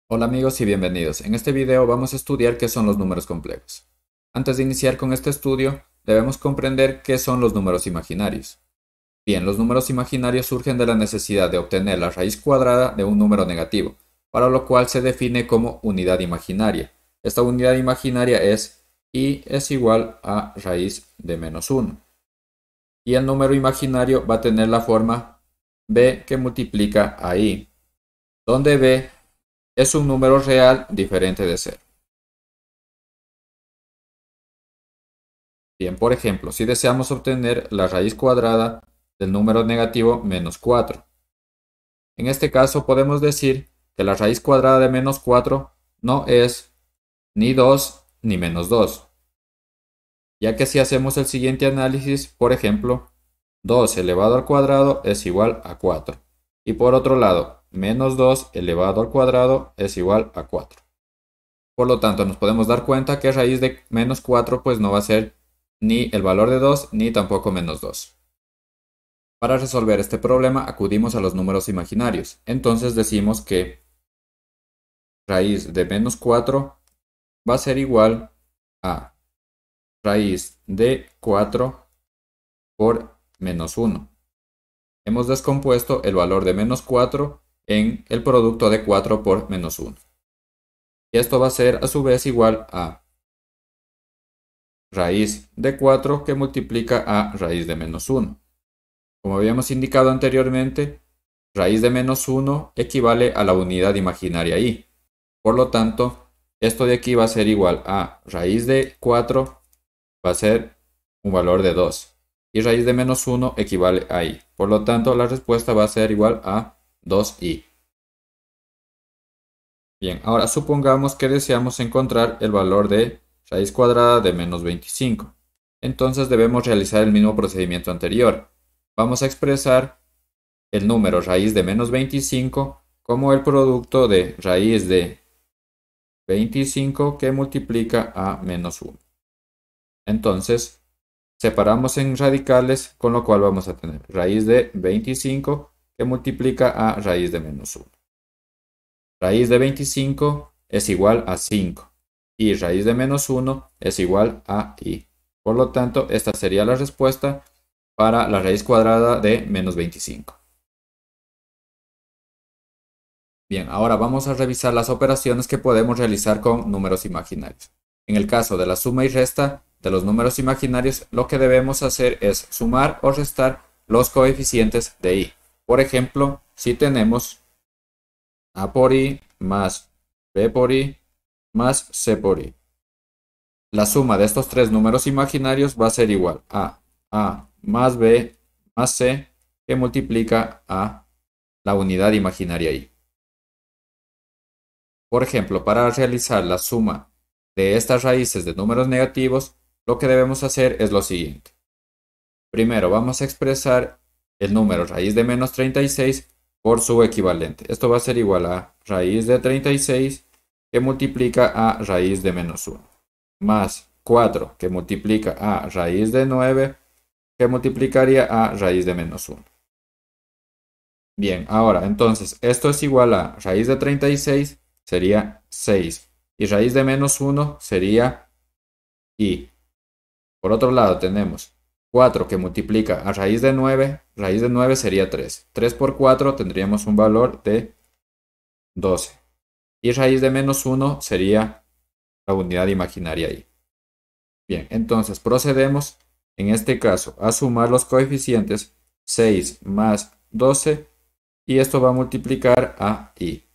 Hola amigos y bienvenidos. En este video vamos a estudiar qué son los números complejos. Antes de iniciar con este estudio, debemos comprender qué son los números imaginarios. Bien, los números imaginarios surgen de la necesidad de obtener la raíz cuadrada de un número negativo, para lo cual se define como unidad imaginaria. Esta unidad imaginaria es y es igual a raíz de menos 1. Y el número imaginario va a tener la forma b que multiplica a i, donde b es un número real diferente de 0. Bien, por ejemplo, si deseamos obtener la raíz cuadrada del número negativo menos 4, en este caso podemos decir que la raíz cuadrada de menos 4 no es ni 2 ni menos 2, ya que si hacemos el siguiente análisis, por ejemplo, 2 elevado al cuadrado es igual a 4, y por otro lado, menos 2 elevado al cuadrado es igual a 4. Por lo tanto, nos podemos dar cuenta que raíz de menos 4 pues no va a ser ni el valor de 2 ni tampoco menos 2. Para resolver este problema acudimos a los números imaginarios. Entonces decimos que raíz de menos 4 va a ser igual a raíz de 4 por menos 1. Hemos descompuesto el valor de menos 4 en el producto de 4 por menos 1. Y esto va a ser a su vez igual a raíz de 4 que multiplica a raíz de menos 1. Como habíamos indicado anteriormente, raíz de menos 1 equivale a la unidad imaginaria i. Por lo tanto, esto de aquí va a ser igual a raíz de 4 va a ser un valor de 2. Y raíz de menos 1 equivale a i. Por lo tanto, la respuesta va a ser igual a 2i. Bien, ahora supongamos que deseamos encontrar el valor de raíz cuadrada de menos 25. Entonces debemos realizar el mismo procedimiento anterior. Vamos a expresar el número raíz de menos 25 como el producto de raíz de 25 que multiplica a menos 1. Entonces, separamos en radicales, con lo cual vamos a tener raíz de 25 que multiplica a raíz de menos 1. Raíz de 25 es igual a 5 y raíz de menos 1 es igual a i. Por lo tanto, esta sería la respuesta para la raíz cuadrada de menos 25. Bien, ahora vamos a revisar las operaciones que podemos realizar con números imaginarios. En el caso de la suma y resta de los números imaginarios, lo que debemos hacer es sumar o restar los coeficientes de i. Por ejemplo, si tenemos a por i más b por i más c por i. La suma de estos tres números imaginarios va a ser igual a más b más c que multiplica a la unidad imaginaria i. Por ejemplo, para realizar la suma de estas raíces de números negativos, lo que debemos hacer es lo siguiente. Primero vamos a expresar el número raíz de menos 36 por su equivalente. Esto va a ser igual a raíz de 36 que multiplica a raíz de menos 1, más 4 que multiplica a raíz de 9 que multiplicaría a raíz de menos 1. Bien, ahora entonces esto es igual a raíz de 36 sería 6 y raíz de menos 1 sería i. Por otro lado tenemos 4 que multiplica a raíz de 9 sería 3. 3 por 4 tendríamos un valor de 12. Y raíz de menos 1 sería la unidad imaginaria i. Bien, entonces procedemos en este caso a sumar los coeficientes 6 más 12 y esto va a multiplicar a i.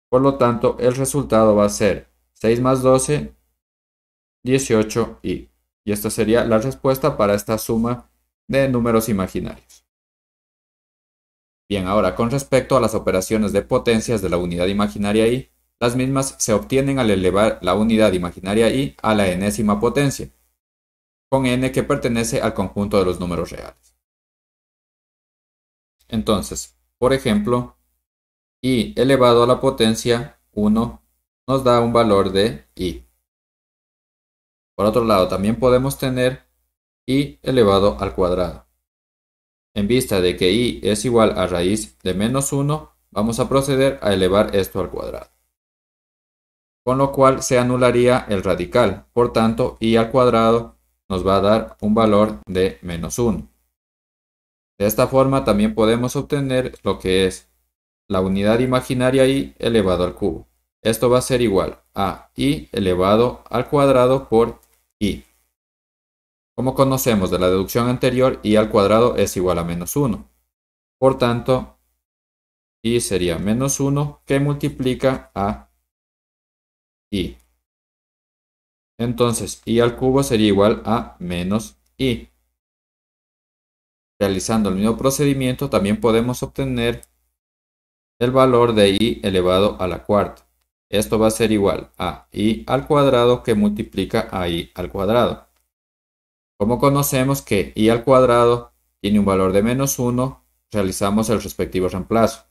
Por lo tanto, el resultado va a ser 6 más 12, 18i. Y esta sería la respuesta para esta suma de números imaginarios. Bien, ahora con respecto a las operaciones de potencias de la unidad imaginaria i, las mismas se obtienen al elevar la unidad imaginaria i a la enésima potencia, con n que pertenece al conjunto de los números reales. Entonces, por ejemplo, i elevado a la potencia 1 nos da un valor de i. Por otro lado, también podemos tener i elevado al cuadrado. En vista de que i es igual a raíz de menos 1, vamos a proceder a elevar esto al cuadrado. Con lo cual se anularía el radical. Por tanto, y al cuadrado nos va a dar un valor de menos 1. De esta forma también podemos obtener lo que es la unidad imaginaria y elevado al cubo. Esto va a ser igual a y elevado al cuadrado por y. Como conocemos de la deducción anterior, y al cuadrado es igual a menos 1. Por tanto, y sería menos 1 que multiplica a y. Entonces, y al cubo sería igual a menos y. Realizando el mismo procedimiento, también podemos obtener el valor de y elevado a la cuarta. Esto va a ser igual a y al cuadrado que multiplica a y al cuadrado. Como conocemos que y al cuadrado tiene un valor de menos 1, realizamos el respectivo reemplazo.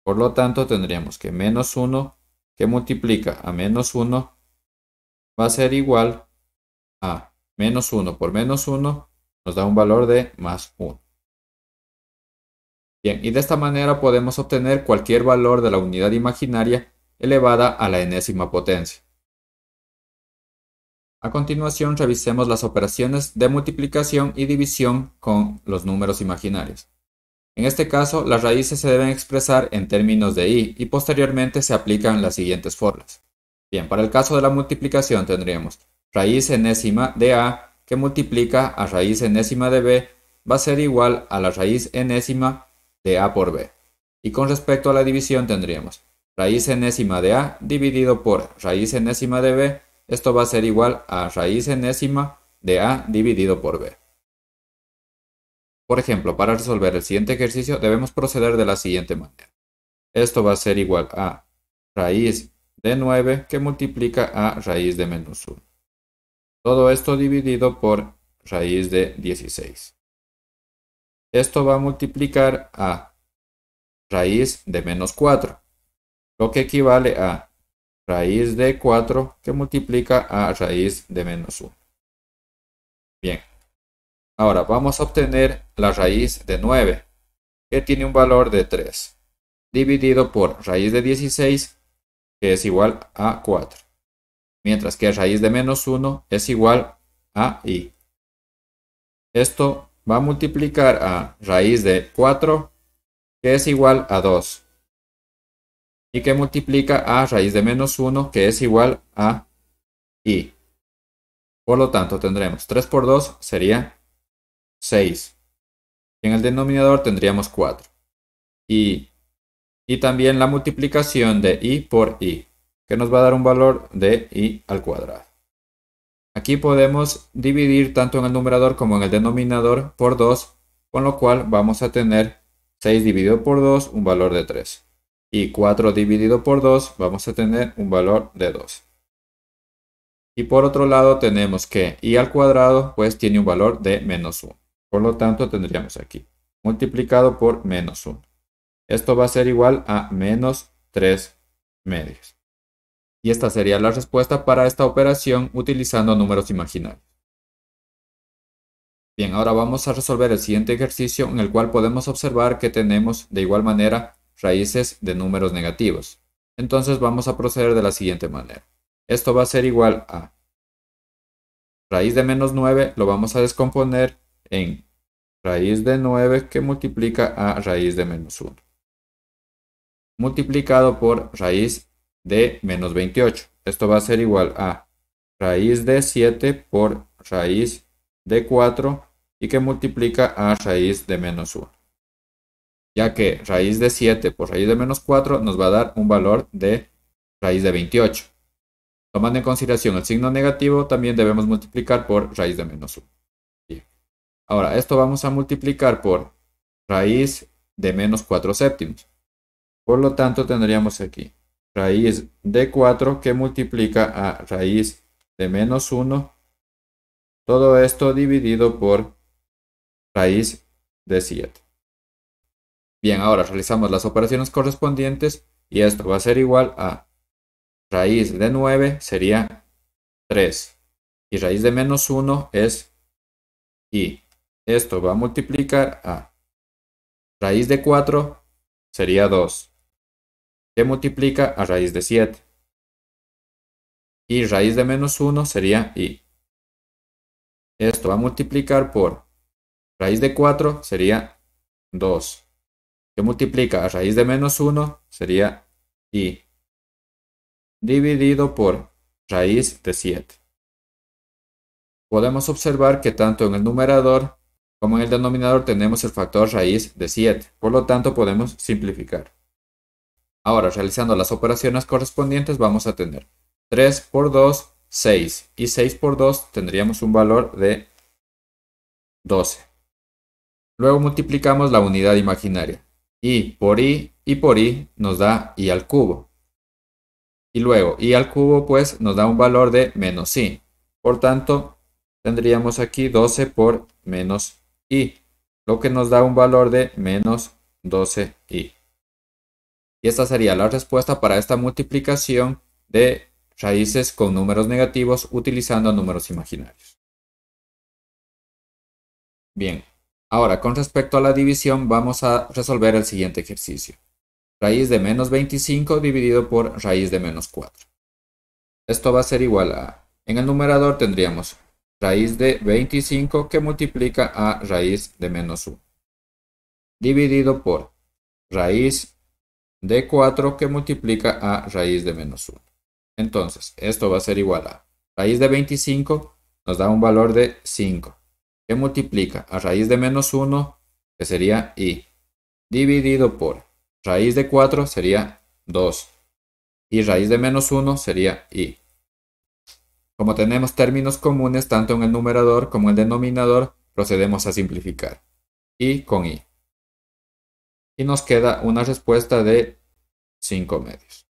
Por lo tanto, tendríamos que menos 1 que multiplica a menos 1 va a ser igual a menos 1 por menos 1 nos da un valor de más 1. Bien, y de esta manera podemos obtener cualquier valor de la unidad imaginaria elevada a la enésima potencia. A continuación, revisemos las operaciones de multiplicación y división con los números imaginarios. En este caso, las raíces se deben expresar en términos de y posteriormente se aplican las siguientes fórmulas. Bien, para el caso de la multiplicación tendríamos raíz enésima de a que multiplica a raíz enésima de b va a ser igual a la raíz enésima de a por b. Y con respecto a la división tendríamos raíz enésima de a dividido por raíz enésima de b. Esto va a ser igual a raíz enésima de a dividido por b. Por ejemplo, para resolver el siguiente ejercicio debemos proceder de la siguiente manera. Esto va a ser igual a raíz de 9 que multiplica a raíz de menos 1. Todo esto dividido por raíz de 16. Esto va a multiplicar a raíz de menos 4, lo que equivale a raíz de 4 que multiplica a raíz de menos 1. Bien, ahora vamos a obtener la raíz de 9, que tiene un valor de 3, dividido por raíz de 16, que es igual a 4, mientras que raíz de menos 1 es igual a y. Esto va a multiplicar a raíz de 4, que es igual a 2, y que multiplica a raíz de menos 1, que es igual a y. Por lo tanto, tendremos 3 por 2 sería 6. En el denominador tendríamos 4. Y también la multiplicación de y por y, que nos va a dar un valor de y al cuadrado. Aquí podemos dividir tanto en el numerador como en el denominador por 2, con lo cual vamos a tener 6 dividido por 2, un valor de 3. Y 4 dividido por 2, vamos a tener un valor de 2. Y por otro lado tenemos que y al cuadrado pues tiene un valor de menos 1. Por lo tanto tendríamos aquí multiplicado por menos 1. Esto va a ser igual a menos 3 medios. Y esta sería la respuesta para esta operación utilizando números imaginarios. Bien, ahora vamos a resolver el siguiente ejercicio en el cual podemos observar que tenemos de igual manera raíces de números negativos. Entonces vamos a proceder de la siguiente manera. Esto va a ser igual a raíz de menos 9, lo vamos a descomponer en raíz de 9 que multiplica a raíz de menos 1. Multiplicado por raíz de menos 28. Esto va a ser igual a raíz de 7 por raíz de 4 y que multiplica a raíz de menos 1. Ya que raíz de 7 por raíz de menos 4 nos va a dar un valor de raíz de 28. Tomando en consideración el signo negativo, también debemos multiplicar por raíz de menos 1. Bien. Ahora, esto vamos a multiplicar por raíz de menos 4 séptimos. Por lo tanto, tendríamos aquí raíz de 4 que multiplica a raíz de menos 1. Todo esto dividido por raíz de 7. Bien, ahora realizamos las operaciones correspondientes y esto va a ser igual a raíz de 9 sería 3 y raíz de menos 1 es y. Esto va a multiplicar a raíz de 4 sería 2 que multiplica a raíz de 7. Y raíz de menos 1 sería y. Esto va a multiplicar por raíz de 4 sería 2. Que multiplica a raíz de menos 1 sería y. Dividido por raíz de 7. Podemos observar que tanto en el numerador como en el denominador tenemos el factor raíz de 7. Por lo tanto podemos simplificar. Ahora, realizando las operaciones correspondientes, vamos a tener 3 por 2, 6. Y 6 por 2 tendríamos un valor de 12. Luego multiplicamos la unidad imaginaria. Y por i nos da i al cubo. Y luego i al cubo pues nos da un valor de menos i. Por tanto, tendríamos aquí 12 por menos i, lo que nos da un valor de menos 12i. Y esta sería la respuesta para esta multiplicación de raíces con números negativos utilizando números imaginarios. Bien, ahora con respecto a la división vamos a resolver el siguiente ejercicio. Raíz de menos 25 dividido por raíz de menos 4. Esto va a ser igual a, en el numerador tendríamos raíz de 25 que multiplica a raíz de menos 1. Dividido por raíz de 4 que multiplica a raíz de menos 1. Entonces, esto va a ser igual a raíz de 25 nos da un valor de 5 que multiplica a raíz de menos 1 que sería i. Dividido por raíz de 4 sería 2 y raíz de menos 1 sería i. Como tenemos términos comunes tanto en el numerador como en el denominador, procedemos a simplificar. I con i. Y nos queda una respuesta de 5 medios.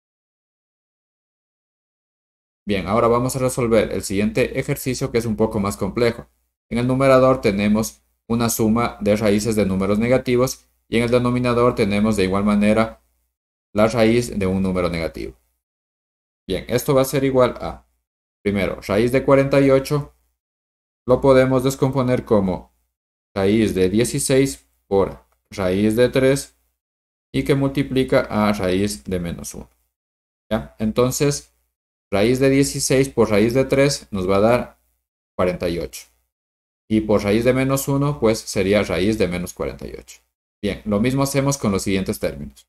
Bien, ahora vamos a resolver el siguiente ejercicio que es un poco más complejo. En el numerador tenemos una suma de raíces de números negativos y en el denominador tenemos de igual manera la raíz de un número negativo. Bien, esto va a ser igual a, primero, raíz de 48 lo podemos descomponer como raíz de 16 por raíz de 3 y que multiplica a raíz de menos 1. ¿Ya? Entonces, raíz de 16 por raíz de 3 nos va a dar 48. Y por raíz de menos 1, pues sería raíz de menos 48. Bien, lo mismo hacemos con los siguientes términos.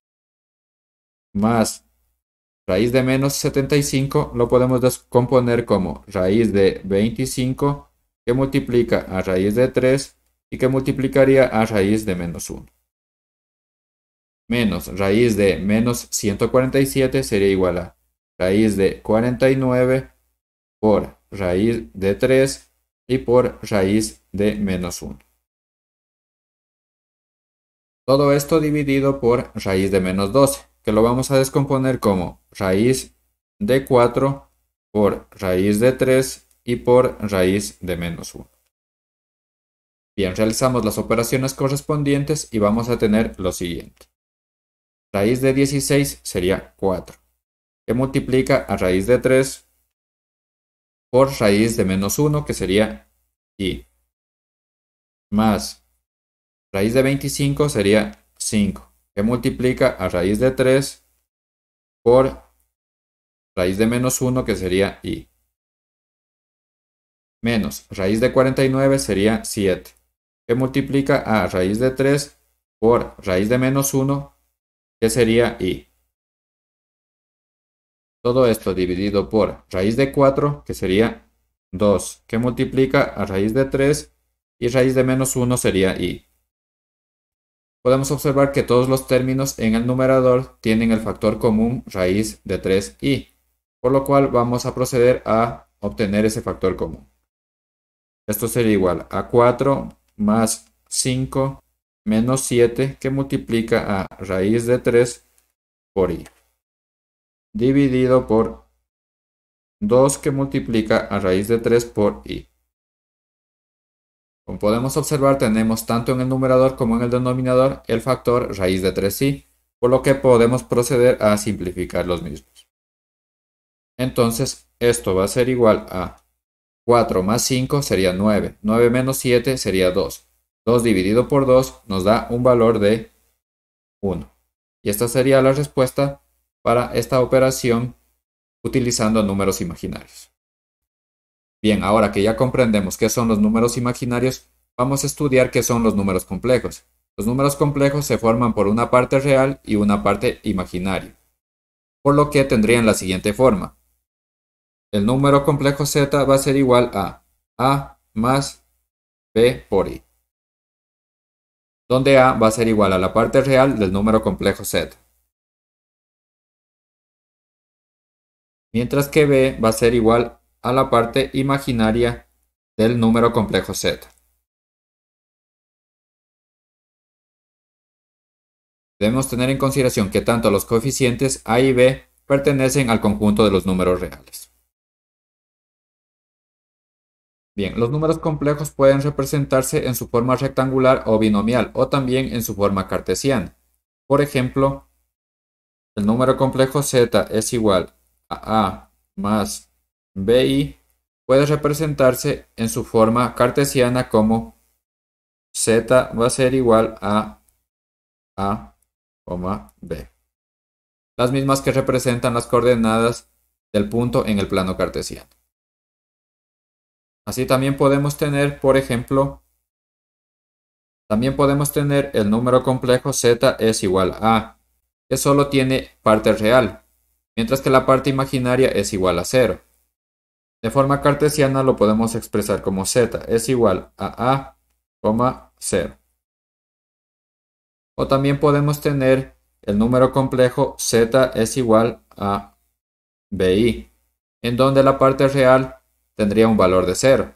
Más raíz de menos 75 lo podemos descomponer como raíz de 25 que multiplica a raíz de 3 y que multiplicaría a raíz de menos 1. Menos raíz de menos 147 sería igual a raíz de 49 por raíz de 3 y por raíz de menos 1. Todo esto dividido por raíz de menos 12, que lo vamos a descomponer como raíz de 4 por raíz de 3 y por raíz de menos 1. Bien, realizamos las operaciones correspondientes y vamos a tener lo siguiente. Raíz de 16 sería 4, que multiplica a raíz de 3 por raíz de menos 1, que sería i. Más raíz de 25 sería 5, que multiplica a raíz de 3 por raíz de menos 1, que sería i. Menos raíz de 49 sería 7, que multiplica a raíz de 3 por raíz de menos 1, que sería i. Todo esto dividido por raíz de 4, que sería 2, que multiplica a raíz de 3 y raíz de menos 1 sería i. Podemos observar que todos los términos en el numerador tienen el factor común raíz de 3i, por lo cual vamos a proceder a obtener ese factor común. Esto sería igual a 4 más 5 menos 7 que multiplica a raíz de 3 por i, dividido por 2 que multiplica a raíz de 3 por i. Como podemos observar, tenemos tanto en el numerador como en el denominador el factor raíz de 3i, por lo que podemos proceder a simplificar los mismos. Entonces, esto va a ser igual a 4 más 5 sería 9. 9 menos 7 sería 2. 2 dividido por 2 nos da un valor de 1. Y esta sería la respuesta para esta operación utilizando números imaginarios. Bien, ahora que ya comprendemos qué son los números imaginarios, vamos a estudiar qué son los números complejos. Los números complejos se forman por una parte real y una parte imaginaria, por lo que tendrían la siguiente forma. El número complejo z va a ser igual a más b por i, donde a va a ser igual a la parte real del número complejo z, mientras que b va a ser igual a la parte imaginaria del número complejo z. Debemos tener en consideración que tanto los coeficientes a y b pertenecen al conjunto de los números reales. Bien, los números complejos pueden representarse en su forma rectangular o binomial o también en su forma cartesiana. Por ejemplo, el número complejo z es igual a más bi puede representarse en su forma cartesiana como z va a ser igual a b. Las mismas que representan las coordenadas del punto en el plano cartesiano. Así también podemos tener, por ejemplo, el número complejo z es igual a, que solo tiene parte real, mientras que la parte imaginaria es igual a 0. De forma cartesiana lo podemos expresar como z es igual a 0. O también podemos tener el número complejo z es igual a bi, en donde la parte real tendría un valor de 0.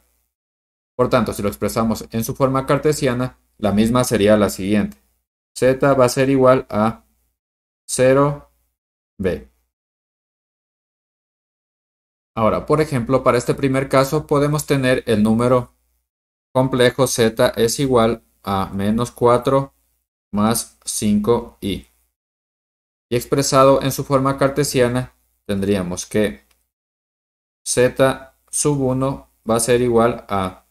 Por tanto, si lo expresamos en su forma cartesiana, la misma sería la siguiente. Z va a ser igual a 0b. Ahora, por ejemplo, para este primer caso podemos tener el número complejo z es igual a menos 4 más 5i. Y expresado en su forma cartesiana, tendríamos que z sub 1 va a ser igual a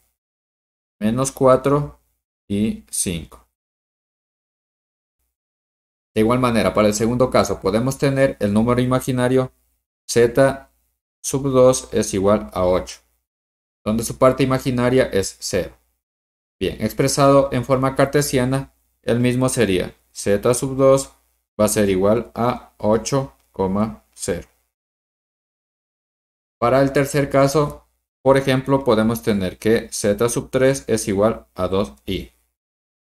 menos 4 y 5. De igual manera, para el segundo caso podemos tener el número imaginario z sub 2 es igual a 8, donde su parte imaginaria es 0. Bien, expresado en forma cartesiana, el mismo sería z sub 2 va a ser igual a 8,0. Para el tercer caso, por ejemplo, podemos tener que z sub 3 es igual a 2i.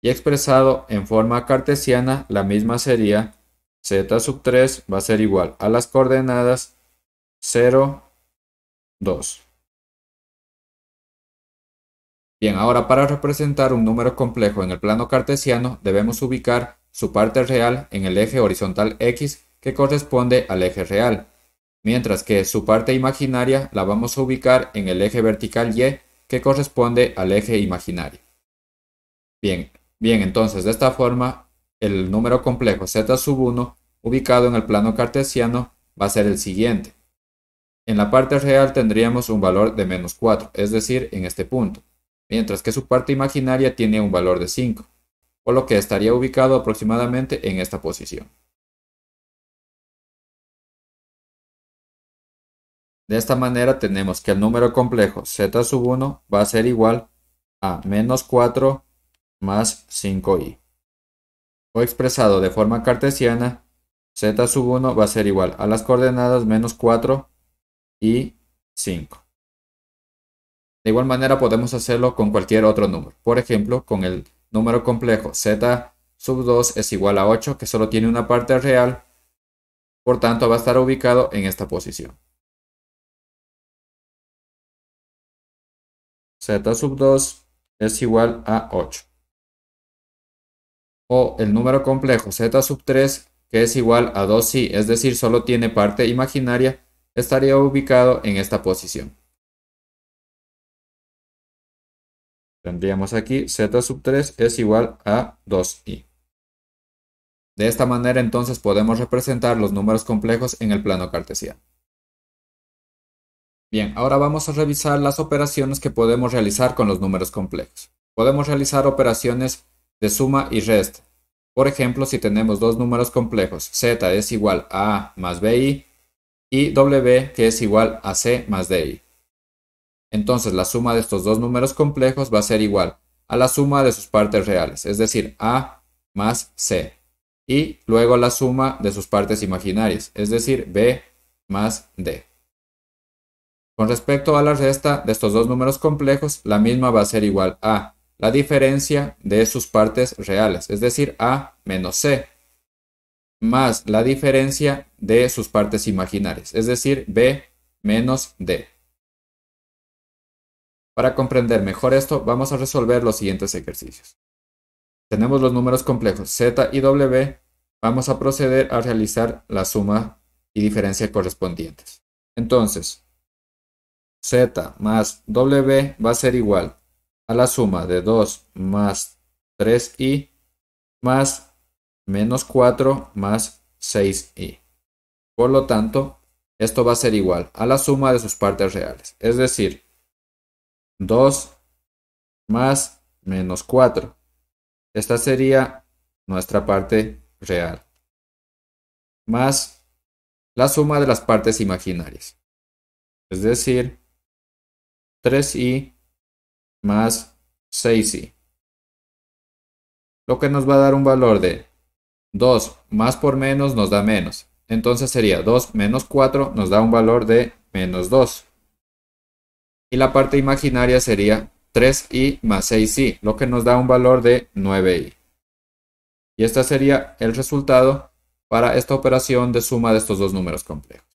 Y expresado en forma cartesiana, la misma sería z sub 3 va a ser igual a las coordenadas 0, 2. Bien, ahora para representar un número complejo en el plano cartesiano, debemos ubicar su parte real en el eje horizontal x que corresponde al eje real, mientras que su parte imaginaria la vamos a ubicar en el eje vertical y que corresponde al eje imaginario. Bien, entonces de esta forma el número complejo z sub 1 ubicado en el plano cartesiano va a ser el siguiente. En la parte real tendríamos un valor de menos 4, es decir, en este punto, mientras que su parte imaginaria tiene un valor de 5, por lo que estaría ubicado aproximadamente en esta posición. De esta manera tenemos que el número complejo z sub 1 va a ser igual a menos 4 más 5i. O expresado de forma cartesiana, z sub 1 va a ser igual a las coordenadas menos 4 y 5. De igual manera podemos hacerlo con cualquier otro número. Por ejemplo, con el número complejo z sub 2 es igual a 8, que solo tiene una parte real, por tanto va a estar ubicado en esta posición. Z sub 2 es igual a 8. O el número complejo z sub 3, que es igual a 2i, es decir, solo tiene parte imaginaria, estaría ubicado en esta posición. Tendríamos aquí z sub 3 es igual a 2i. De esta manera entonces podemos representar los números complejos en el plano cartesiano. Bien, ahora vamos a revisar las operaciones que podemos realizar con los números complejos. Podemos realizar operaciones de suma y resta, Por ejemplo, si tenemos dos números complejos, z es igual a A más BI y W que es igual a C más DI. Entonces la suma de estos dos números complejos va a ser igual a la suma de sus partes reales, es decir, A más C. Y luego la suma de sus partes imaginarias, es decir, B más D. Con respecto a la resta de estos dos números complejos, la misma va a ser igual a la diferencia de sus partes reales, es decir, A menos C, más la diferencia de sus partes imaginarias, es decir, B menos D. Para comprender mejor esto, vamos a resolver los siguientes ejercicios. Tenemos los números complejos z y w, vamos a proceder a realizar la suma y diferencia correspondientes. Entonces, z más w va a ser igual a la suma de 2 más 3i más menos 4 más 6i. Por lo tanto, esto va a ser igual a la suma de sus partes reales, es decir, 2 más menos 4. Esta sería nuestra parte real, más la suma de las partes imaginarias, es decir, 3i más 6i, lo que nos va a dar un valor de 2 más por menos nos da menos, entonces sería 2 menos 4 nos da un valor de menos 2, y la parte imaginaria sería 3i más 6i, lo que nos da un valor de 9i. Y este sería el resultado para esta operación de suma de estos dos números complejos.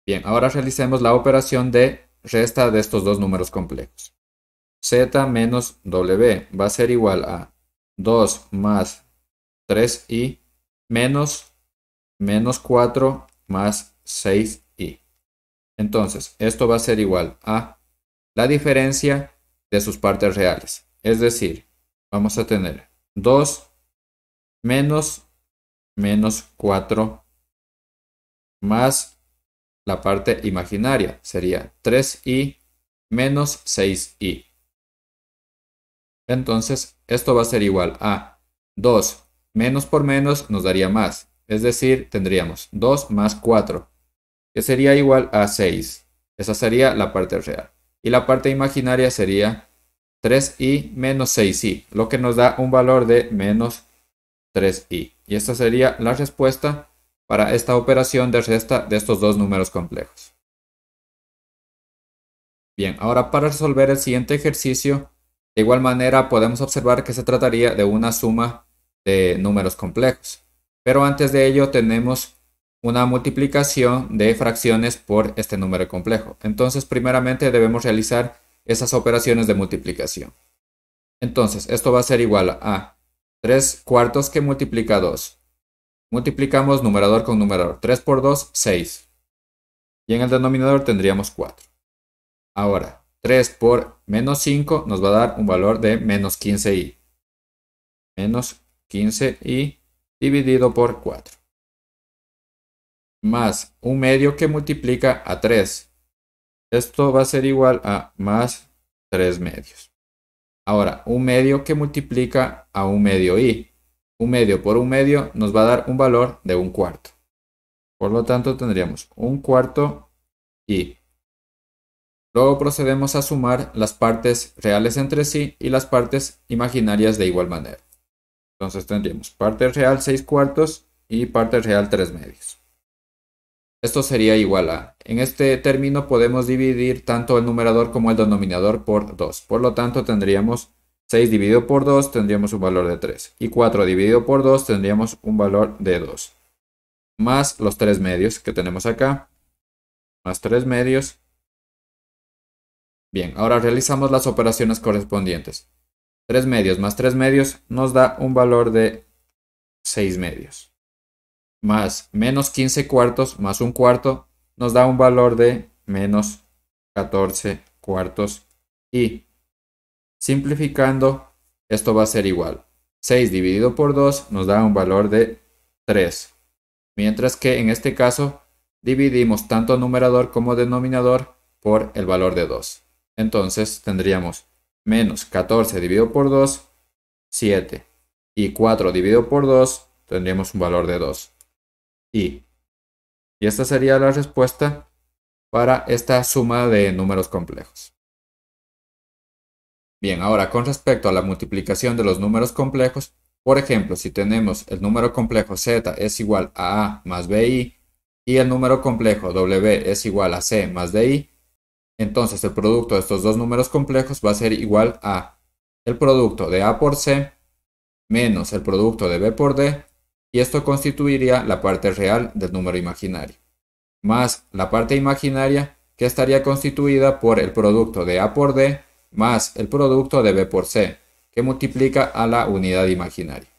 Bien, ahora realicemos la operación de resta de estos dos números complejos. Z menos W va a ser igual a 2 más 3i menos 4 más 6i. Entonces, esto va a ser igual a la diferencia de sus partes reales. Es decir, vamos a tener 2 menos 4 más la parte imaginaria. Sería 3i menos 6i. Entonces, esto va a ser igual a 2 menos por menos nos daría más. Es decir, tendríamos 2 más 4, que sería igual a 6. Esa sería la parte real. Y la parte imaginaria sería 3i menos 6i, lo que nos da un valor de menos 3i. Y esta sería la respuesta para esta operación de resta de estos dos números complejos. Bien, ahora para resolver el siguiente ejercicio, de igual manera podemos observar que se trataría de una suma de números complejos. Pero antes de ello tenemos una multiplicación de fracciones por este número complejo. Entonces, primeramente debemos realizar esas operaciones de multiplicación. Entonces, esto va a ser igual a 3 cuartos que multiplica 2. Multiplicamos numerador con numerador. 3 por 2, 6. Y en el denominador tendríamos 4. Ahora, 3 por menos 5 nos va a dar un valor de menos 15i. Menos 15i dividido por 4. Más un medio que multiplica a 3. Esto va a ser igual a más 3 medios. Ahora, un medio que multiplica a un medio i. Un medio por un medio nos va a dar un valor de un cuarto. Por lo tanto, tendríamos un cuarto i. Luego procedemos a sumar las partes reales entre sí y las partes imaginarias de igual manera. Entonces tendríamos parte real 6 cuartos y parte real 3 medios. Esto sería igual a, en este término podemos dividir tanto el numerador como el denominador por 2. Por lo tanto tendríamos 6 dividido por 2 tendríamos un valor de 3. Y 4 dividido por 2 tendríamos un valor de 2. Más los 3 medios que tenemos acá. Más 3 medios. Bien, ahora realizamos las operaciones correspondientes. 3 medios más 3 medios nos da un valor de 6 medios. Más menos 15 cuartos más un cuarto nos da un valor de menos 14 cuartos y simplificando esto va a ser igual. 6 dividido por 2 nos da un valor de 3. Mientras que en este caso dividimos tanto numerador como denominador por el valor de 2. Entonces tendríamos menos 14 dividido por 2, 7. y 4 dividido por 2 tendríamos un valor de 2. Y esta sería la respuesta para esta suma de números complejos. Bien, ahora con respecto a la multiplicación de los números complejos, por ejemplo, si tenemos el número complejo z es igual a a más bi y el número complejo w es igual a c más di, entonces el producto de estos dos números complejos va a ser igual a el producto de a por c menos el producto de b por d, y esto constituiría la parte real del número imaginario, más la parte imaginaria que estaría constituida por el producto de a por d más el producto de b por c, que multiplica a la unidad imaginaria.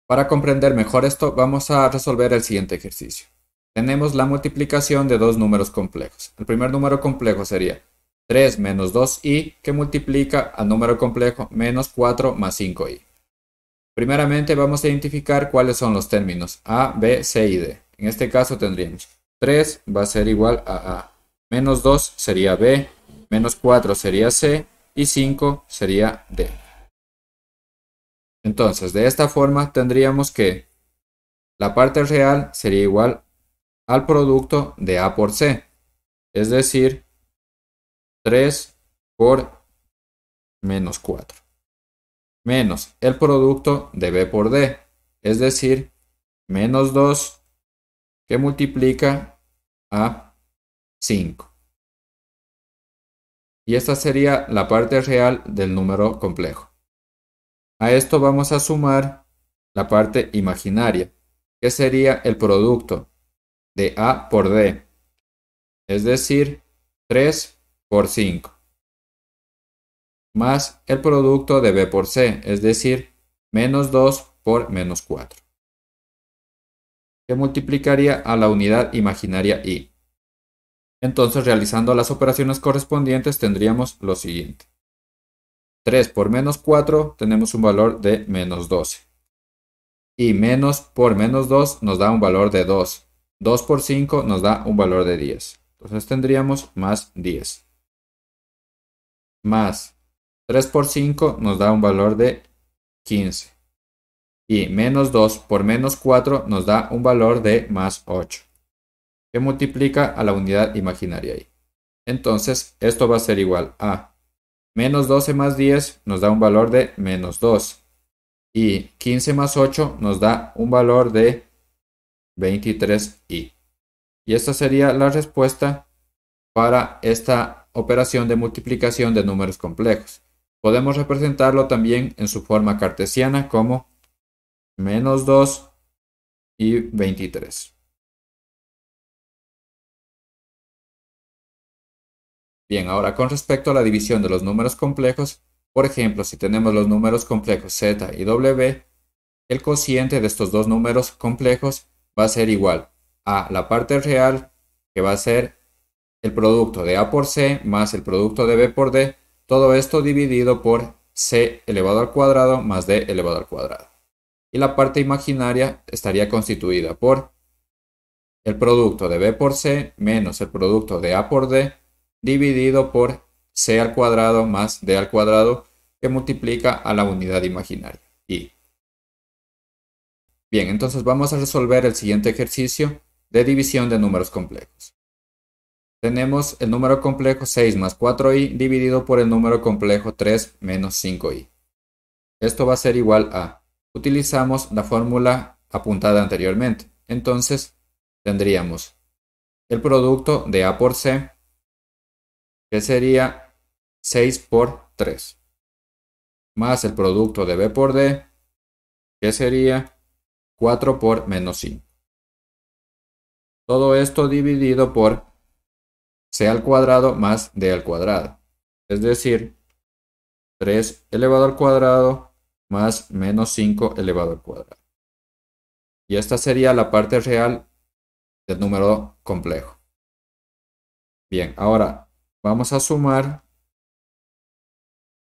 Para comprender mejor esto, vamos a resolver el siguiente ejercicio. Tenemos la multiplicación de dos números complejos. El primer número complejo sería 3 menos 2i, que multiplica al número complejo menos 4 más 5i. Primeramente vamos a identificar cuáles son los términos a, b, c y d. En este caso tendríamos 3 va a ser igual a menos 2 sería b, menos 4 sería c y 5 sería d. Entonces, de esta forma tendríamos que la parte real sería igual al producto de a por c, es decir, 3 por menos 4, menos el producto de b por d, es decir, menos 2 que multiplica a 5. Y esta sería la parte real del número complejo. A esto vamos a sumar la parte imaginaria, que sería el producto de a por d, es decir, 3 por 5, más el producto de b por c, es decir, menos 2 por menos 4, que multiplicaría a la unidad imaginaria i. Entonces, realizando las operaciones correspondientes, tendríamos lo siguiente. 3 por menos 4 tenemos un valor de menos 12. Y menos por menos 2 nos da un valor de 2. 2 por 5 nos da un valor de 10. Entonces tendríamos más 10. Más 3 por 5 nos da un valor de 15. Y menos 2 por menos 4 nos da un valor de más 8, que multiplica a la unidad imaginaria i. Entonces esto va a ser igual a menos 12 más 10 nos da un valor de menos 2. Y 15 más 8 nos da un valor de 23i. Y esta sería la respuesta para esta operación de multiplicación de números complejos. Podemos representarlo también en su forma cartesiana como menos 2 y 23. Bien, ahora con respecto a la división de los números complejos, por ejemplo, si tenemos los números complejos z y w, el cociente de estos dos números complejos va a ser igual a la parte real, que va a ser el producto de a por c más el producto de b por d, todo esto dividido por c elevado al cuadrado más d elevado al cuadrado. Y la parte imaginaria estaría constituida por el producto de b por c menos el producto de a por d dividido por c al cuadrado más d al cuadrado, que multiplica a la unidad imaginaria i. Bien, entonces vamos a resolver el siguiente ejercicio de división de números complejos. Tenemos el número complejo 6 más 4i dividido por el número complejo 3 menos 5i. Esto va a ser igual a, utilizamos la fórmula apuntada anteriormente. Entonces tendríamos el producto de a por c, que sería 6 por 3, más el producto de b por d, que sería 4 por menos 5. Todo esto dividido por c al cuadrado más d al cuadrado, es decir, 3 elevado al cuadrado más menos 5 elevado al cuadrado. Y esta sería la parte real del número complejo. Bien, ahora vamos a sumar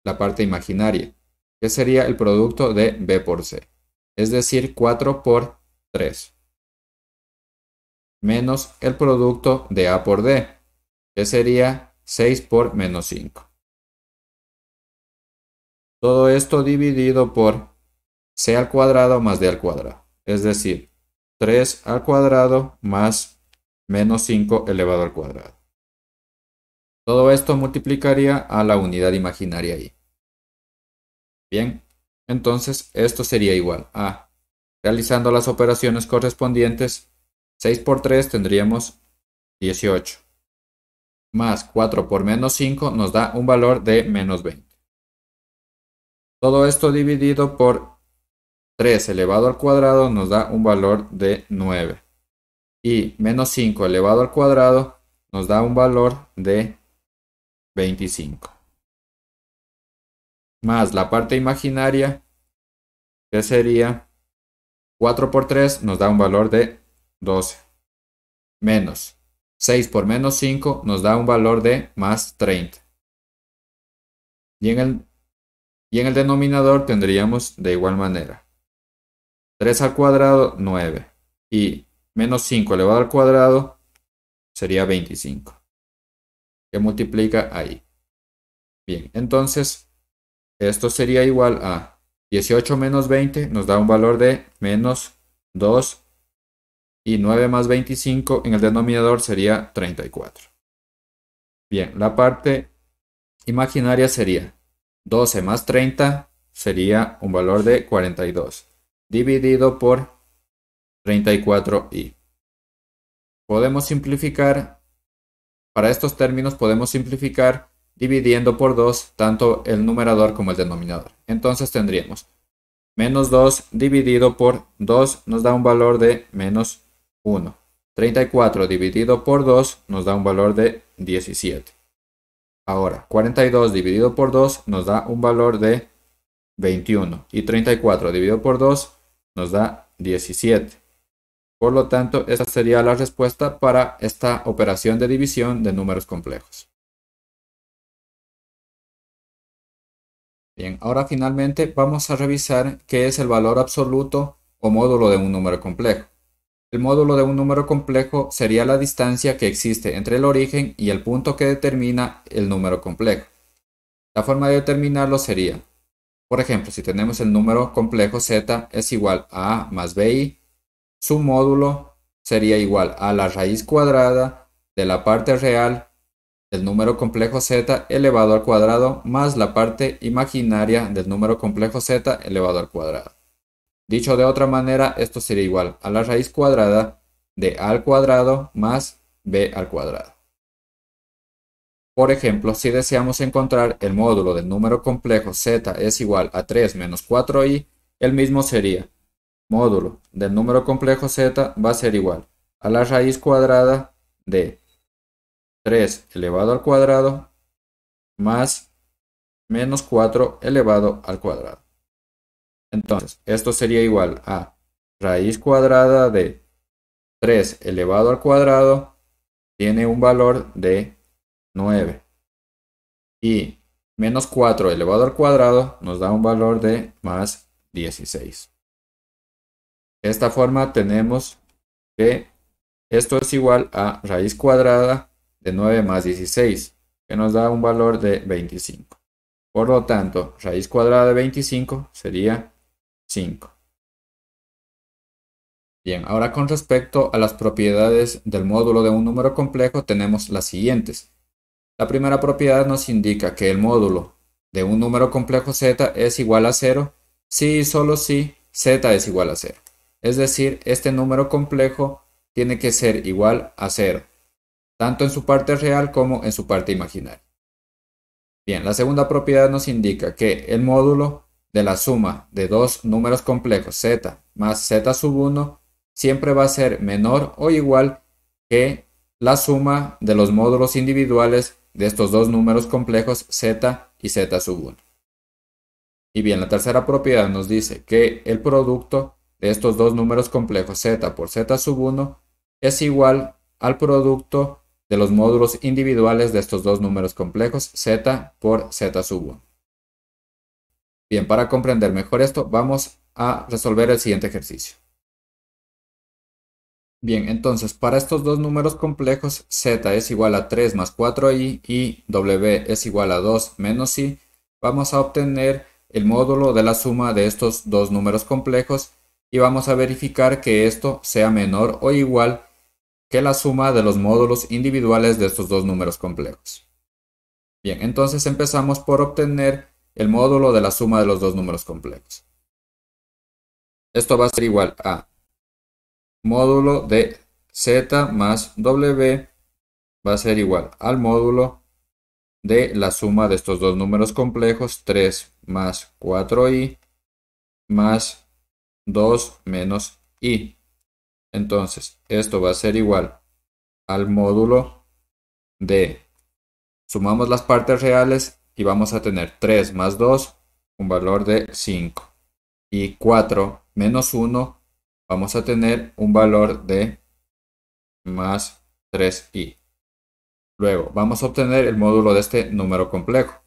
la parte imaginaria, que sería el producto de b por c, es decir, 4 por 3, menos el producto de a por d, que sería 6 por menos 5. Todo esto dividido por c al cuadrado más d al cuadrado. Es decir, 3 al cuadrado más menos 5 elevado al cuadrado. Todo esto multiplicaría a la unidad imaginaria y. Bien, entonces esto sería igual a, realizando las operaciones correspondientes, 6 por 3 tendríamos 18. Más 4 por menos 5 nos da un valor de menos 20. Todo esto dividido por 3 elevado al cuadrado nos da un valor de 9. Y menos 5 elevado al cuadrado nos da un valor de 25. Más la parte imaginaria, que sería 4 por 3 nos da un valor de 12. Menos 6 por menos 5 nos da un valor de más 30. Y en el denominador tendríamos de igual manera 3 al cuadrado, 9. Y menos 5 elevado al cuadrado sería 25. Que multiplica ahí. Bien, entonces esto sería igual a 18 menos 20 nos da un valor de menos 2. Y 9 más 25 en el denominador sería 34. Bien, la parte imaginaria sería 12 más 30 sería un valor de 42. Dividido por 34i. Podemos simplificar, para estos términos podemos simplificar dividiendo por 2 tanto el numerador como el denominador. Entonces tendríamos menos 2 dividido por 2 nos da un valor de menos 1. 34 dividido por 2 nos da un valor de 17. Ahora, 42 dividido por 2 nos da un valor de 21. Y 34 dividido por 2 nos da 17. Por lo tanto, esta sería la respuesta para esta operación de división de números complejos. Bien, ahora finalmente vamos a revisar qué es el valor absoluto o módulo de un número complejo. El módulo de un número complejo sería la distancia que existe entre el origen y el punto que determina el número complejo. La forma de determinarlo sería, por ejemplo, si tenemos el número complejo z es igual a a más bi, su módulo sería igual a la raíz cuadrada de la parte real del número complejo z elevado al cuadrado más la parte imaginaria del número complejo z elevado al cuadrado. Dicho de otra manera, esto sería igual a la raíz cuadrada de a al cuadrado más b al cuadrado. Por ejemplo, si deseamos encontrar el módulo del número complejo z es igual a 3 menos 4i, el mismo sería módulo del número complejo z va a ser igual a la raíz cuadrada de 3 elevado al cuadrado más menos 4 elevado al cuadrado. Entonces, esto sería igual a raíz cuadrada de 3 elevado al cuadrado tiene un valor de 9. Y menos 4 elevado al cuadrado nos da un valor de más 16. De esta forma tenemos que esto es igual a raíz cuadrada de 9 más 16, que nos da un valor de 25. Por lo tanto, raíz cuadrada de 25 sería 5. Bien, ahora con respecto a las propiedades del módulo de un número complejo tenemos las siguientes. La primera propiedad nos indica que el módulo de un número complejo z es igual a 0 si y solo si z es igual a 0. Es decir, este número complejo tiene que ser igual a 0, tanto en su parte real como en su parte imaginaria. Bien, la segunda propiedad nos indica que el módulo de la suma de dos números complejos z más z sub 1 siempre va a ser menor o igual que la suma de los módulos individuales de estos dos números complejos z y z sub 1. Y bien, la tercera propiedad nos dice que el producto de estos dos números complejos z por z sub 1 es igual al producto de los módulos individuales de estos dos números complejos z por z sub 1. Bien, para comprender mejor esto, vamos a resolver el siguiente ejercicio. Bien, entonces para estos dos números complejos, z es igual a 3 más 4i y w es igual a 2 menos i, vamos a obtener el módulo de la suma de estos dos números complejos y vamos a verificar que esto sea menor o igual que la suma de los módulos individuales de estos dos números complejos. Bien, entonces empezamos por obtener el módulo de la suma de los dos números complejos. Esto va a ser igual a módulo de z más w va a ser igual al módulo de la suma de estos dos números complejos, 3 más 4i más 2 menos i. Entonces, esto va a ser igual al módulo de, sumamos las partes reales y vamos a tener 3 más 2, un valor de 5. Y 4 menos 1, vamos a tener un valor de más 3i. Luego, vamos a obtener el módulo de este número complejo.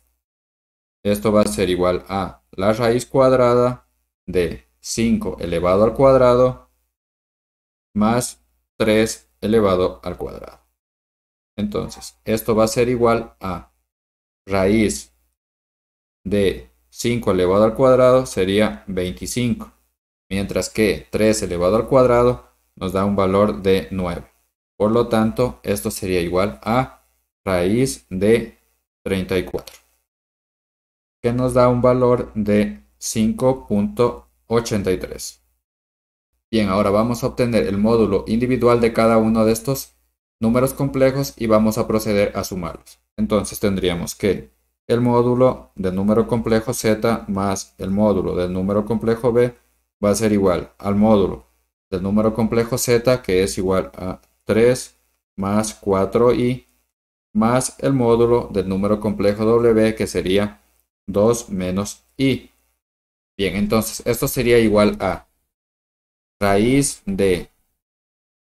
Esto va a ser igual a la raíz cuadrada de 5 elevado al cuadrado más 3 elevado al cuadrado. Entonces, esto va a ser igual a raíz de 5 elevado al cuadrado sería 25, mientras que 3 elevado al cuadrado nos da un valor de 9. Por lo tanto, esto sería igual a raíz de 34, que nos da un valor de 5.83. Bien, ahora vamos a obtener el módulo individual de cada uno de estos números complejos y vamos a proceder a sumarlos. Entonces tendríamos que el módulo del número complejo z más el módulo del número complejo b va a ser igual al módulo del número complejo z, que es igual a 3 más 4i más el módulo del número complejo w, que sería 2 menos i. Bien, entonces esto sería igual a raíz de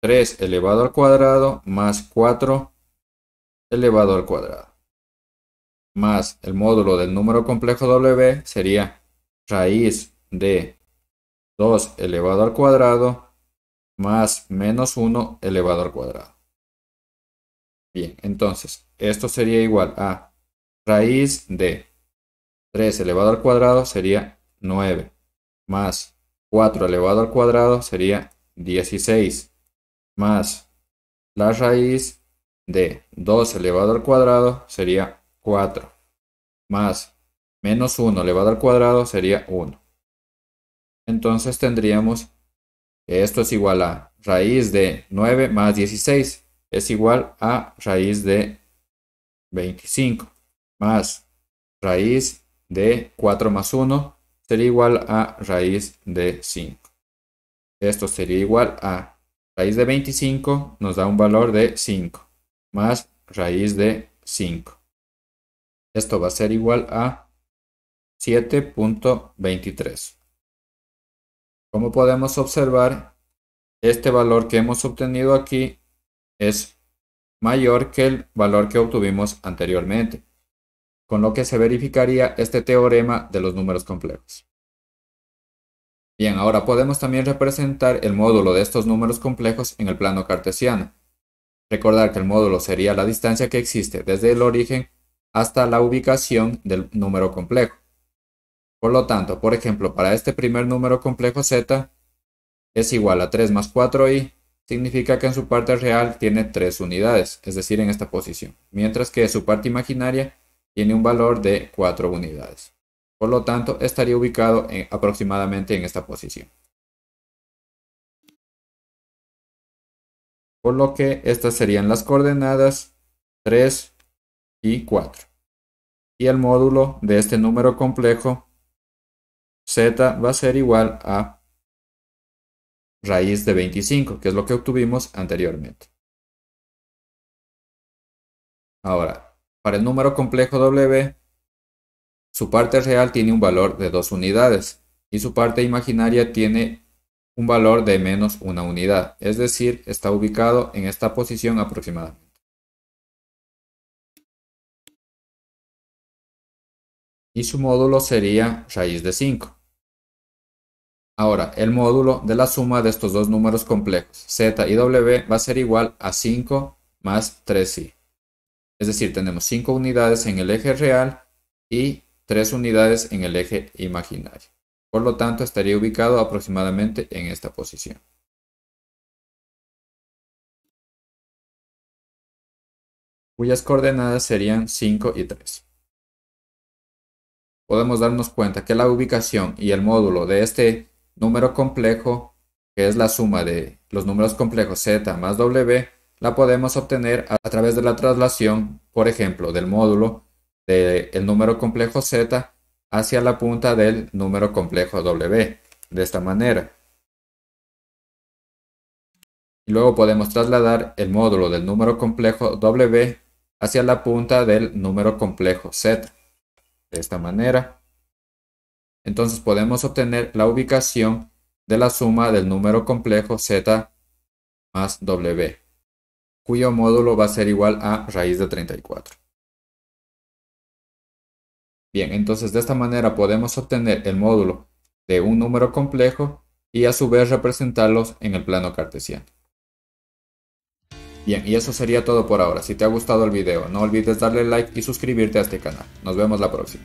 3 elevado al cuadrado más 4 elevado al cuadrado. Más el módulo del número complejo w sería raíz de 2 elevado al cuadrado más menos 1 elevado al cuadrado. Bien, entonces esto sería igual a raíz de 3 elevado al cuadrado sería 9, más 4 elevado al cuadrado sería 16, más la raíz de 2 elevado al cuadrado sería 4, más menos 1 elevado al cuadrado sería 1. Entonces tendríamos que esto es igual a raíz de 9 más 16 es igual a raíz de 25, más raíz de 4 más 1 sería igual a raíz de 5. Esto sería igual a raíz de 25 nos da un valor de 5, más raíz de 5. Esto va a ser igual a 7.23. Como podemos observar, este valor que hemos obtenido aquí es mayor que el valor que obtuvimos anteriormente, con lo que se verificaría este teorema de los números complejos. Bien, ahora podemos también representar el módulo de estos números complejos en el plano cartesiano. Recordar que el módulo sería la distancia que existe desde el origen hasta la ubicación del número complejo. Por lo tanto, por ejemplo, para este primer número complejo z es igual a 3 más 4i, significa que en su parte real tiene 3 unidades, es decir, en esta posición, mientras que su parte imaginaria tiene un valor de 4 unidades. Por lo tanto, estaría ubicado aproximadamente en esta posición. Por lo que estas serían las coordenadas 3 y 4. Y el módulo de este número complejo z va a ser igual a raíz de 25, que es lo que obtuvimos anteriormente. Ahora, para el número complejo w, su parte real tiene un valor de 2 unidades y su parte imaginaria tiene un valor de menos 1 unidad, es decir, está ubicado en esta posición aproximadamente. Y su módulo sería raíz de 5. Ahora, el módulo de la suma de estos dos números complejos, z y w, va a ser igual a 5 más 3i. Es decir, tenemos 5 unidades en el eje real y 3 unidades en el eje imaginario. Por lo tanto, estaría ubicado aproximadamente en esta posición. Cuyas coordenadas serían 5 y 3. Podemos darnos cuenta que la ubicación y el módulo de este número complejo, que es la suma de los números complejos z más w, la podemos obtener a través de la traslación, por ejemplo, del módulo del número complejo z hacia la punta del número complejo w, de esta manera. Y luego podemos trasladar el módulo del número complejo w hacia la punta del número complejo z, de esta manera. Entonces podemos obtener la ubicación de la suma del número complejo z más w, cuyo módulo va a ser igual a raíz de 34. Bien, entonces de esta manera podemos obtener el módulo de un número complejo y a su vez representarlos en el plano cartesiano. Bien, y eso sería todo por ahora. Si te ha gustado el video, no olvides darle like y suscribirte a este canal. Nos vemos la próxima.